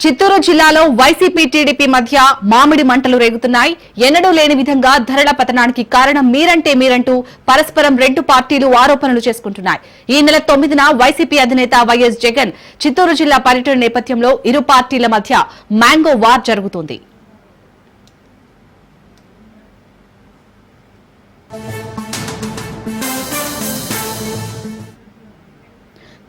చిత్తూరు జిల్లాలో YCP TDP మధ్య మామిడి మంటలు రేగుతున్నాయి. ఎన్నడూ లేని విధంగా ధరల పతనానికి కారణం మీరంటూ పరస్పరం రెండు పార్టీలు ఆరోపణలు చేసుకుంటున్నాయి. ఈ నెల 9న వైసీపీ అధినేత వైఎస్ జగన్ చిత్తూరు జిల్లా పర్యటన నేపథ్యంలో ఇరు పార్టీల మధ్య మ్యాంగో వార్ జరుగుతోంది.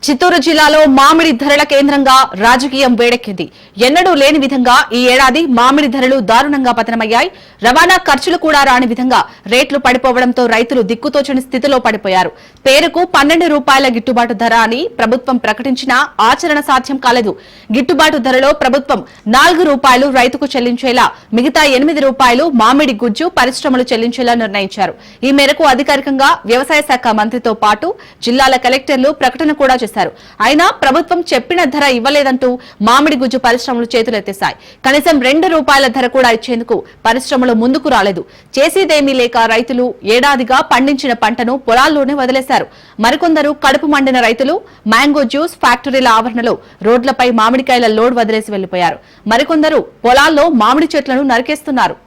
చిత్తూరు జిల్లాలో మామిడి ధరల కేంద్రంగా రాజకీయం వేడెక్కింది. ఎన్నడూ లేని విధంగా ఈ ఏడాది మామిడి ధరలు దారుణంగా పతనమయ్యాయి. రవాణా ఖర్చులు కూడా రాని విధంగా రేట్లు పడిపోవడంతో రైతులు దిక్కుతోచని స్థితిలో పడిపోయారు. పేరుకు 12 రూపాయల గిట్టుబాటు ధర అని ప్రభుత్వం ప్రకటించినా ఆచరణ సాధ్యం కాలేదు. గిట్టుబాటు ధరలో ప్రభుత్వం 4 రూపాయలు రైతుకు చెల్లించేలా, మిగతా 8 రూపాయలు మామిడి గుజ్జు పరిశ్రమలు చెల్లించేలా నిర్ణయించారు. ఈ మేరకు అధికారికంగా వ్యవసాయ శాఖ మంత్రితో పాటు జిల్లాల కలెక్టర్లు ప్రకటన కూడా చేశారు. అయినా ప్రభుత్వం చెప్పిన ధర ఇవ్వలేదంటూ మామిడి గుజ్జు పరిశ్రమలు చేతులెత్తేశాయి. కనీసం 2 రూపాయల ధర కూడా ఇచ్చేందుకు పరిశ్రమలు ముందుకు రాలేదు. చేసేదేమీ లేక రైతులు ఏడాదిగా పండించిన పంటను పొలాల్లోనే వదిలేశారు. మరికొందరు కడుపు మండిన రైతులు మ్యాంగో జ్యూస్ ఫ్యాక్టరీల ఆవరణలో రోడ్లపై మామిడికాయల లోడ్ వదిలేసి వెళ్లిపోయారు. మరికొందరు పొలాల్లో మామిడి చెట్లను నరికేస్తున్నారు.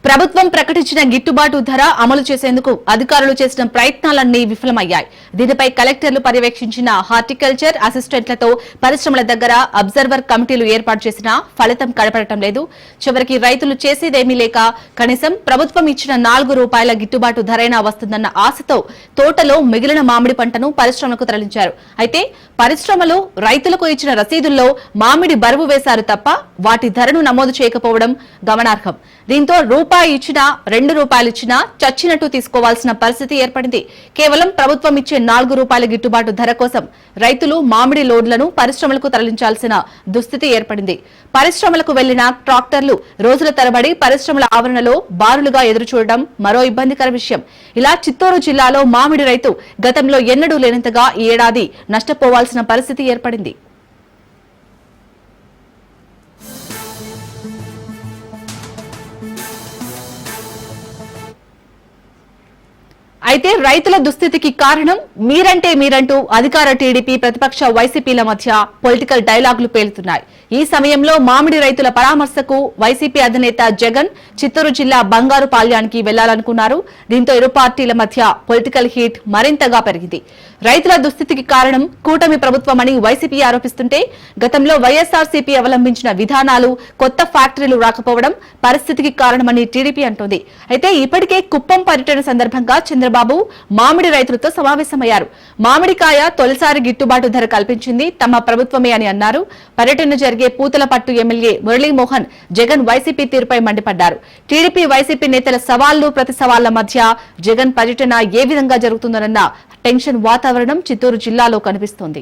ప్రభుత్వం ప్రకటించిన గిట్టుబాటు ధర అమలు చేసేందుకు అధికారులు చేసిన ప్రయత్నాలన్నీ విఫలమయ్యాయి. దీనిపై కలెక్టర్లు పర్యవేక్షించిన హార్టికల్చర్ అసిస్టెంట్లతో పరిశ్రమల దగ్గర అబ్జర్వర్ కమిటీలు ఏర్పాటు చేసినా ఫలితం కనపడటం లేదు. చివరికి రైతులు చేసేదేమీ లేక కనీసం ప్రభుత్వం ఇచ్చిన 4 రూపాయల గిట్టుబాటు ధరైనా వస్తుందన్న ఆశతో తోటలో మిగిలిన మామిడి పంటను పరిశ్రమలకు తరలించారు. అయితే పరిశ్రమలు రైతులకు ఇచ్చిన రసీదుల్లో మామిడి బరువు వేశారు తప్ప వాటి ధరను నమోదు చేయకపోవడం గమనార్హం. దీంతో రూపాయి ఇచ్చినా 2 రూపాయలు ఇచ్చినా చచ్చినట్టు తీసుకోవాల్సిన పరిస్థితి ఏర్పడింది. కేవలం ప్రభుత్వం ఇచ్చే 4 రూపాయల గిట్టుబాటు ధర కోసం రైతులు మామిడి లోడ్లను పరిశ్రమలకు తరలించాల్సిన దుస్థితి ఏర్పడింది. పరిశ్రమలకు వెళ్లిన ట్రాక్టర్లు రోజుల తరబడి పరిశ్రమల ఆవరణలో బారులుగా ఎదురుచూడడం మరో ఇబ్బందికర విషయం. ఇలా చిత్తూరు జిల్లాలో మామిడి రైతు గతంలో ఎన్నడూ లేనంతగా ఈ ఏడాది నష్టపోవాల్సిన పరిస్థితి ఏర్పడింది. అయితే రైతుల దుస్థితికి కారణం మీరంటూ అధికార టీడీపీ ప్రతిపక్ష వైసీపీల మధ్య పొలిటికల్ డైలాగులు పేలుతున్నాయి. ఈ సమయంలో మామిడి రైతుల పరామర్శకు వైసీపీ అధినేత జగన్ చిత్తూరు జిల్లా బంగారుపాళ్యానికి వెళ్లాలనుకున్నారు. దీంతో ఇరు పార్టీల మధ్య పొలిటికల్ హీట్ మరింతగా పెరిగింది. రైతుల దుస్థితికి కారణం కూటమి ప్రభుత్వమని వైసీపీ ఆరోపిస్తుంటే గతంలో వైఎస్ఆర్సీపీ అవలంబించిన విధానాలు, కొత్త ఫ్యాక్టరీలు రాకపోవడం పరిస్థితికి కారణమని టీడీపీ అంటోంది. అయితే ఇప్పటికే కుప్పం పర్యటన సందర్భంగా చంద్రబాబు మామిడి రైతులతో సమావేశమయ్యారు. మామిడికాయ తొలిసారి గిట్టుబాటు ధర కల్పించింది తమ ప్రభుత్వమే అని అన్నారు. పర్యటన జరిగే పూతలపట్టు ఎమ్మెల్యే మురళీమోహన్ జగన్ వైసీపీ తీరుపై మండిపడ్డారు. టీడీపీ వైసీపీ నేతల సవాళ్లు ప్రతి సవాళ్ల మధ్య జగన్ పర్యటన ఏ విధంగా జరుగుతుందన్న టెన్షన్ వాతావరణం చిత్తూరు జిల్లాలో కనిపిస్తోంది.